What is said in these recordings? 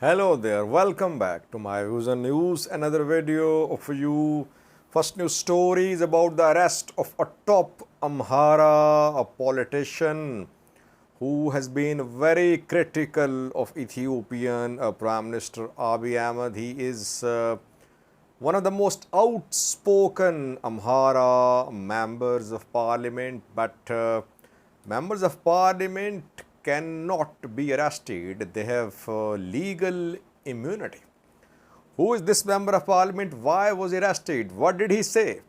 Hello there, welcome back to my Views and News. Another video for you. First news story is about the arrest of a top Amhara, a politician who has been very critical of Ethiopian Prime Minister Abiy Ahmed. He is one of the most outspoken Amhara members of parliament, but members of parliament cannot be arrested. They have legal immunity. Who is this member of parliament? Why was he arrested? What did he say?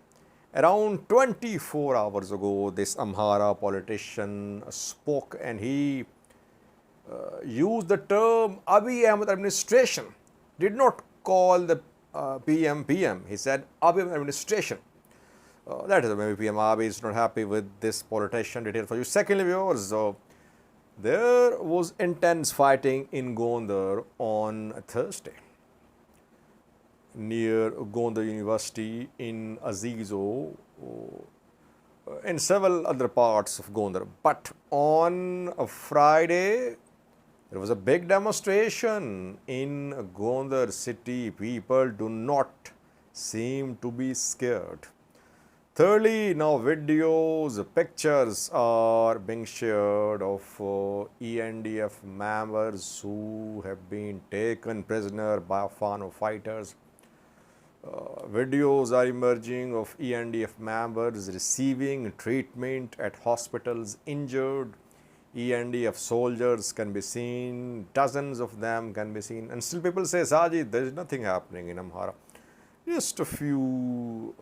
Around 24 hours ago, this Amhara politician spoke and he used the term Abiy Ahmed administration. Did not call the PM. He said Abiy Ahmed administration. That is maybe PM Abiy is not happy with this politician. Detail for you. Secondly, viewers, there was intense fighting in Gonder on Thursday near Gonder University in Azizo and several other parts of Gondar. But on a Friday, there was a big demonstration in Gondar city. People do not seem to be scared. Thirdly, now videos, pictures are being shared of ENDF members who have been taken prisoner by Fano fighters. Videos are emerging of ENDF members receiving treatment at hospitals, injured. ENDF soldiers can be seen, dozens of them can be seen, and still people say, Sajid, there is nothing happening in Amhara. Just a few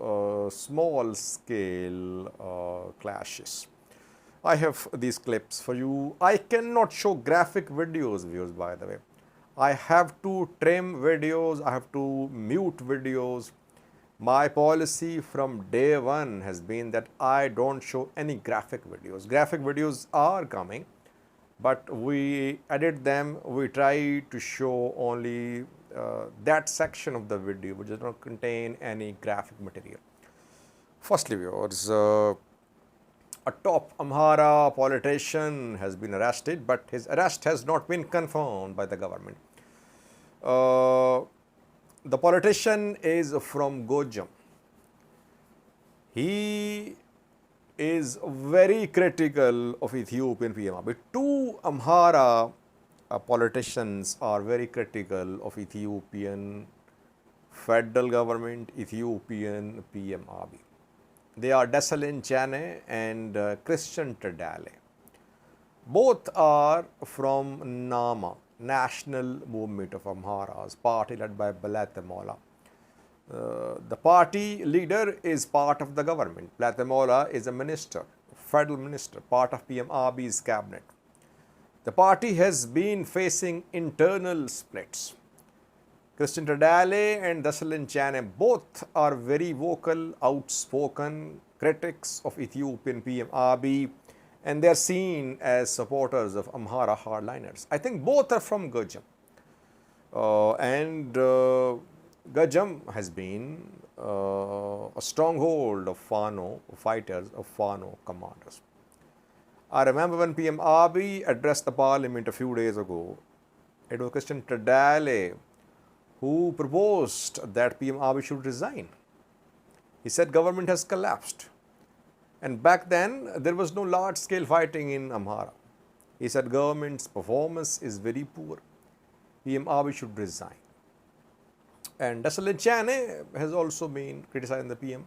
small scale clashes. I have these clips for you. I cannot show graphic videos, viewers, by the way. I have to trim videos, I have to mute videos. My policy from day one has been that I don't show any graphic videos. Graphic videos are coming, but we edit them. We try to show only that section of the video which does not contain any graphic material. Firstly, viewers, a top Amhara politician has been arrested, but his arrest has not been confirmed by the government. The politician is from Gojam. He is very critical of Ethiopian PM Abiy. Two Amhara politicians are very critical of Ethiopian federal government, Ethiopian PM Abiy. They are Desalin Chane and Christian Tadale. Both are from Nama, National Movement of Amharas, party led by Balatemola. The party leader is part of the government. Balatemola is a minister, federal minister, part of PM Abiy's cabinet. The party has been facing internal splits. Christian Tadale and Desalin Chane both are very vocal, outspoken critics of Ethiopian PM Abiy, and they are seen as supporters of Amhara hardliners. I think both are from Gojam. Gojam has been a stronghold of Fano fighters, of Fano commanders. I remember when PM Abiy addressed the parliament a few days ago, it was Christian Tadale who proposed that PM Abiy should resign. He said government has collapsed. And back then, there was no large-scale fighting in Amhara. He said government's performance is very poor. PM Abiy should resign. And Desalin Chane has also been criticizing the PM.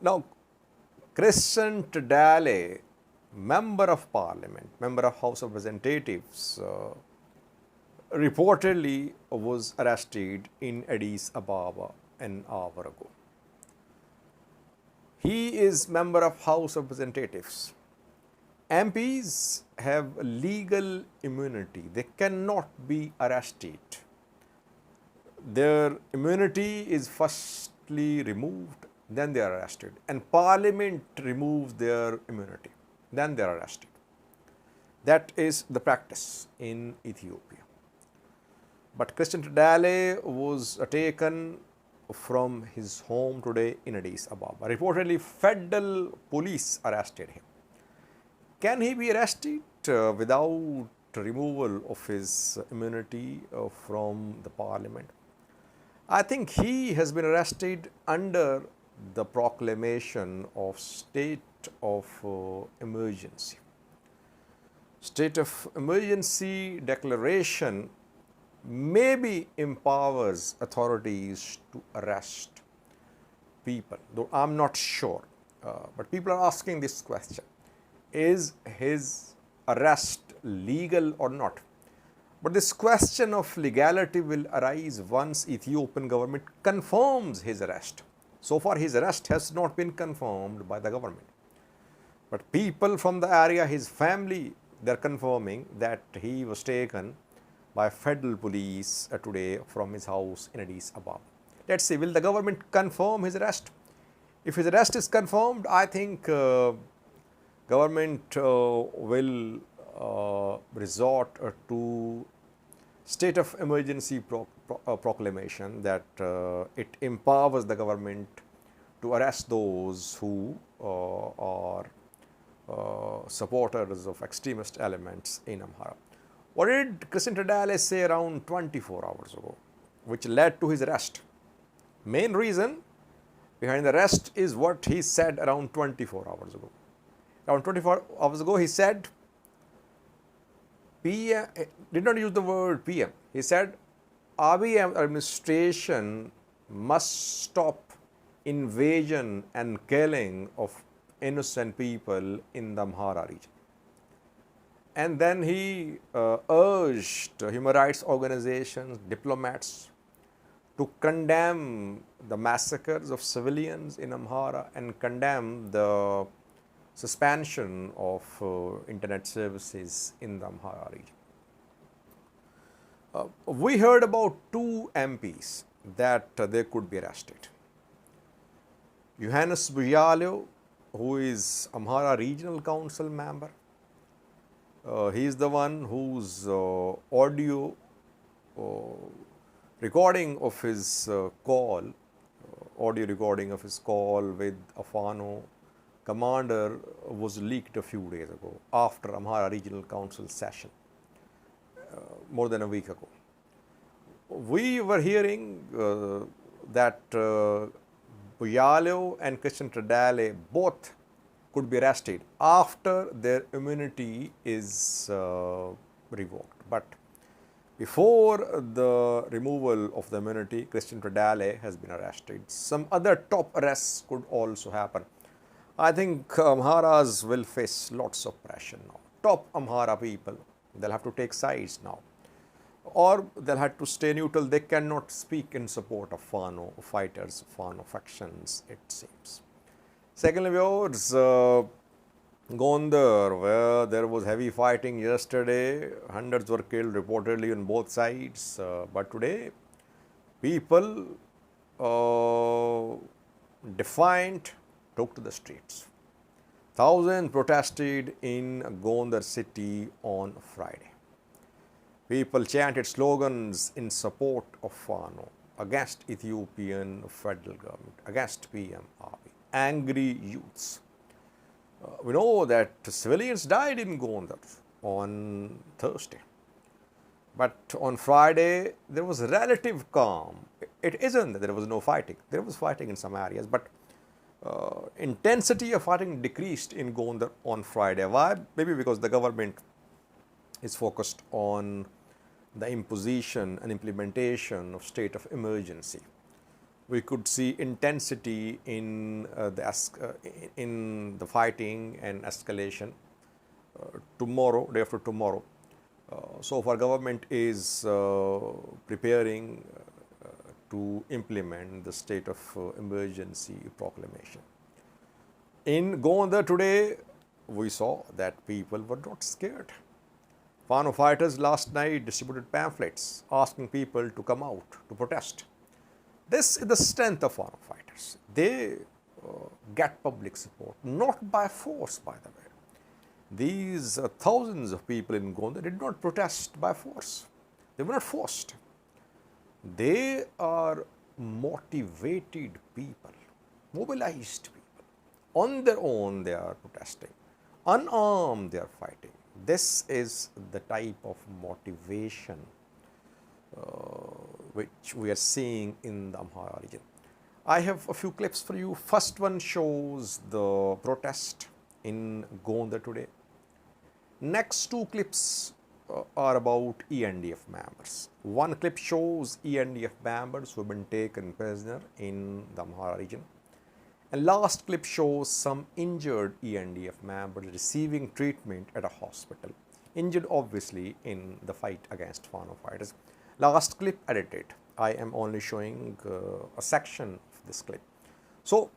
Now, Christian Tadale, member of parliament, member of House of Representatives, reportedly was arrested in Addis Ababa an hour ago. He is member of House of Representatives. MPs have legal immunity. They cannot be arrested. Their immunity is firstly removed, then they are arrested. And parliament removes their immunity, then they are arrested. That is the practice in Ethiopia. But Christian Tadale was taken from his home today in Addis Ababa. Reportedly, federal police arrested him. Can he be arrested without removal of his immunity from the parliament. I think he has been arrested under the proclamation of state of emergency. State of emergency declaration maybe empowers authorities to arrest people, though I'm not sure. But people are asking this question: is his arrest legal or not? But this question of legality will arise once Ethiopian government confirms his arrest. So far, his arrest has not been confirmed by the government. But people from the area, his family, they're confirming that he was taken by federal police today from his house in Addis Ababa. Let's see, will the government confirm his arrest? If his arrest is confirmed, I think government will resort to state of emergency proclamation, that it empowers the government to arrest those who are supporters of extremist elements in Amhara. What did Christian Tadale say around 24 hours ago, which led to his arrest? Main reason behind the arrest is what he said around 24 hours ago. Around 24 hours ago, he said, PM, did not use the word PM. He said, Abiy administration must stop invasion and killing of innocent people in the Amhara region. And then he urged human rights organizations, diplomats, to condemn the massacres of civilians in Amhara and condemn the suspension of internet services in the Amhara region. We heard about 2 MPs that they could be arrested. Yohannes Buyalio, who is Amhara Regional Council member, he is the one whose audio recording of his audio recording of his call with a Fano commander was leaked a few days ago after Amhara Regional Council session, more than a week ago. We were hearing that Buyalio and Christian Tadale both could be arrested after their immunity is revoked. But before the removal of the immunity, Christian Tadale has been arrested. Some other top arrests could also happen. I think Amharas will face lots of pressure now. Top Amhara people, they'll have to take sides now, or they'll have to stay neutral. They cannot speak in support of Fano fighters, Fano factions, it seems. Secondly, viewers, Gonder, where there was heavy fighting yesterday, hundreds were killed reportedly on both sides. But today, people defiant took to the streets. Thousands protested in Gondar city on Friday. People chanted slogans in support of Fano, against Ethiopian federal government, against PM Abiy. Angry youths. We know that civilians died in Gondar on Thursday. But on Friday, there was relative calm. It isn't that there was no fighting. There was fighting in some areas, but intensity of fighting decreased in Gondar on Friday. Why? Maybe because the government is focused on the imposition and implementation of state of emergency. We could see intensity in the fighting and escalation tomorrow, day after tomorrow. So far, government is preparing to implement the state of emergency proclamation. In Gondar today, we saw that people were not scared. Fano fighters last night distributed pamphlets asking people to come out to protest. This is the strength of Fano fighters. They get public support, not by force, by the way. These thousands of people in Gondar did not protest by force. They were not forced. They are motivated people, mobilized people. On their own, they are protesting. Unarmed, they are fighting. This is the type of motivation which we are seeing in the Amhara region. I have a few clips for you. First one shows the protest in Gonder today. Next two clips are about ENDF members. One clip shows ENDF members who have been taken prisoner in the Amhara region. And last clip shows some injured ENDF members receiving treatment at a hospital. Injured obviously in the fight against Fano fighters. Last clip edited. I am only showing a section of this clip. So,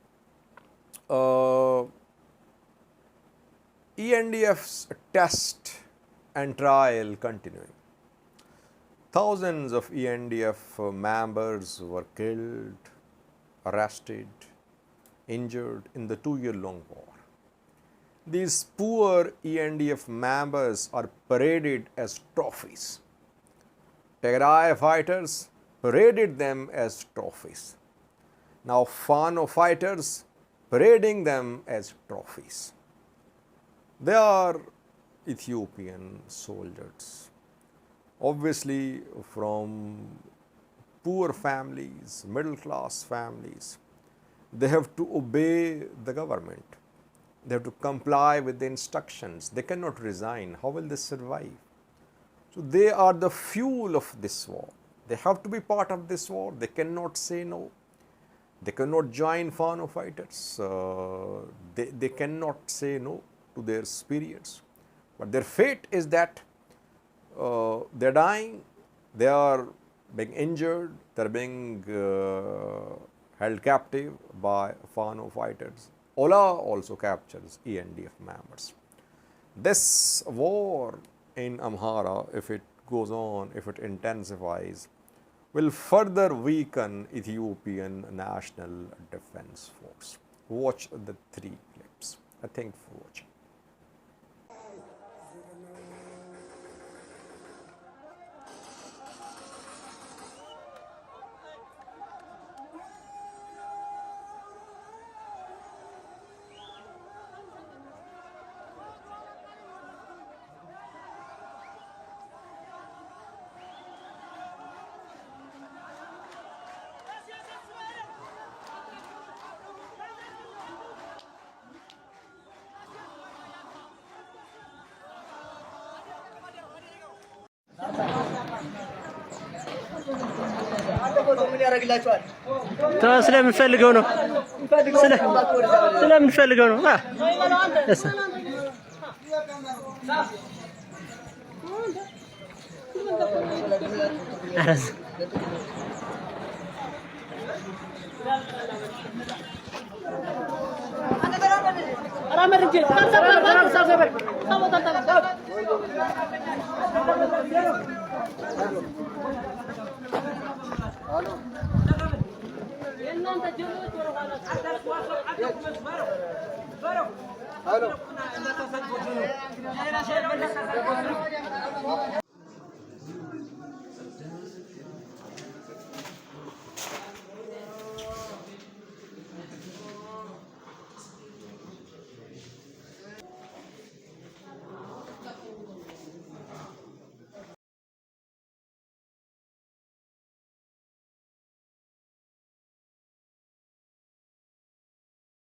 ENDF's test and trial continuing. Thousands of ENDF members were killed, arrested, injured in the 2-year-long war. These poor ENDF members are paraded as trophies. Tigray fighters paraded them as trophies. Now Fano fighters parading them as trophies. They are Ethiopian soldiers, obviously from poor families, middle class families. They have to obey the government. They have to comply with the instructions. They cannot resign. How will they survive? So they are the fuel of this war. They have to be part of this war. They cannot say no. They cannot join Fano fighters. They cannot say no to their superiors. But their fate is that they are dying, they are being injured, they are being held captive by Fano fighters. Ola also captures ENDF members. This war in Amhara, if it goes on, if it intensifies, will further weaken Ethiopian National Defense Force. Watch the 3 clips. Thank you for watching. ስለምንፈልገው ነው ስለምንፈልገው ነው